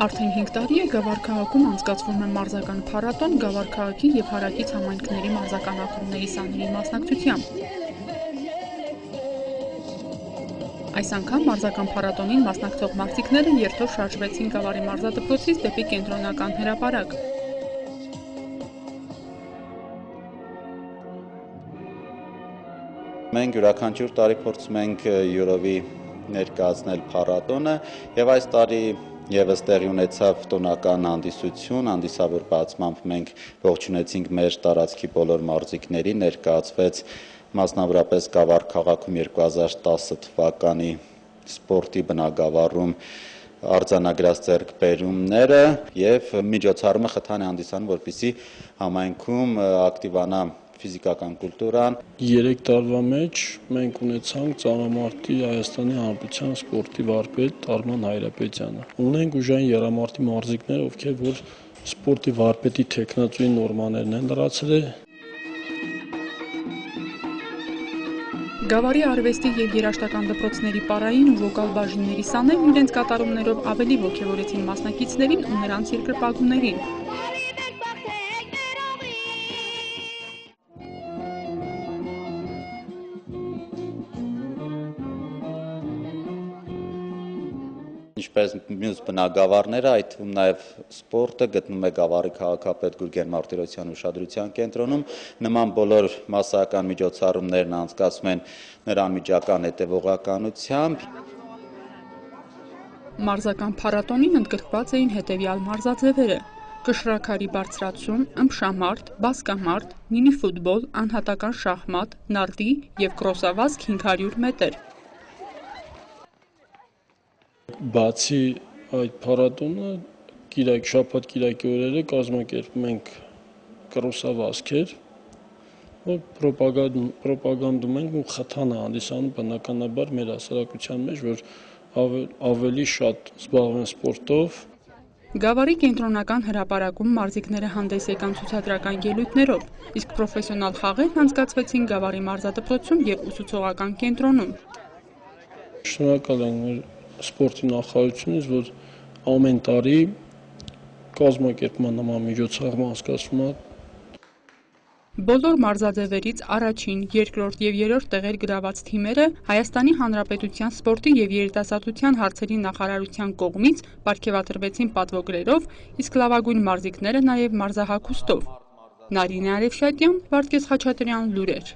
Արդեն 5 տարի է Գավառ քաղաքում անցկացվում է մարզական փառատոն Գավառ քաղաքի և հարակից համայնքների մարզական ակումբների սաների մասնակցությամբ։ Այս անգամ մարզական փառատոնին մասնակցող մարզիկները երթով շարժվեցին Գավառի մարզադպրոցից դեպի կենտրոնական հրապարակ։ Մենք յուրաքանչյուր տարի փորձում ենք յուրովի ներկայացնել փառատոնը եւ այս տարի եւս տեղի ունեցավ տոնական հանդիսություն, հանդիսավոր բացմամբ մենք ողջունեցինք մեր տարածքի բոլոր մարզիկներին, ներկայացվեց մասնավորապես Գավառ քաղաքում 2010 թվականի սպորտի բնագավառում արձանագրած ձեռքբերումները եւ միջոցառումը խթան է հանդիսանում, որպեսզի համայնքում ակտիվանա ֆիզիկական կուլտուրան։ 3 տարվա մեջ մենք ունեցանք ծանրամարտի Հայաստանի Հանրապետության սպորտի վարպետ Արման Հայրապետյանը։ Ունենք ուժային եռամարտի մարզիկներ, ովքեր որ սպորտի վարպետի թեկնածուի նորմաներն են լրացրել։ Գավառի արվեստի և երաժշտական դպրոցների պարային ու վոկալ բաժինների սաներն իրենց կատարումներով ավելի ոգևորեցին մասնակիցներին ու նրանց երկրպագուներին։ Ինչպես մյուս բնագավառները, այդ թվում նաև սպորտը գտնվում է Գավառի քաղաքապետ Գուրգեն Մարտիրոսյանի ուշադրության կենտրոնում։ Նման բոլոր մասսայական միջոցառումներն անցկացվում են նրա անմիջական հետևողականությամբ։ Մարզական փառատոնին ընդգրկված էին հետևյալ մարզաձևերը՝ կշռաքարի բարձրացում, ըմբշամարտ, բասկամարտ, մինիֆուտբոլ, անհատական շախմատ, նարդի և կրոսավազք 500 մետր։ Բացի այդ փառատոնը շաբաթ-կիրակի օրերը կազմակերպում ենք կրոսավազքեր, որ պրոպագանդում ենք ու խթան է հանդիսանում բնականաբար մեր հասարակության մեջ, որ ավելի շատ զբաղվեն սպորտով։ Գավառի կենտրոնական հրապարակում մարզիկները հանդես եկան ցուցադրական ելույթներով, իսկ պրոֆեսիոնալ խաղերն անցկացվեցին Գավառի մարզադպրոցում և ուսուցողական կենտրոնում։ Շնորհակալ ենք մեր սպորտի նախարարությունից, որ ամեն տարի կազմակերպում է նման միջոցառում անցկացվում է։ Բոլոր մարզաձևերից առաջին, երկրորդ և երրորդ տեղեր գրաված թիմերը Հայաստանի Հանրապետության սպորտի և երիտասարդության հարցերի նախարարության կողմից պարգևատրվեցին պատվոգրերով, իսկ լավագույն մարզիկները նաև մարզահագուստով։ Նարինե Արևշատյան, Վարդգես Խաչատրյան, լուրեր։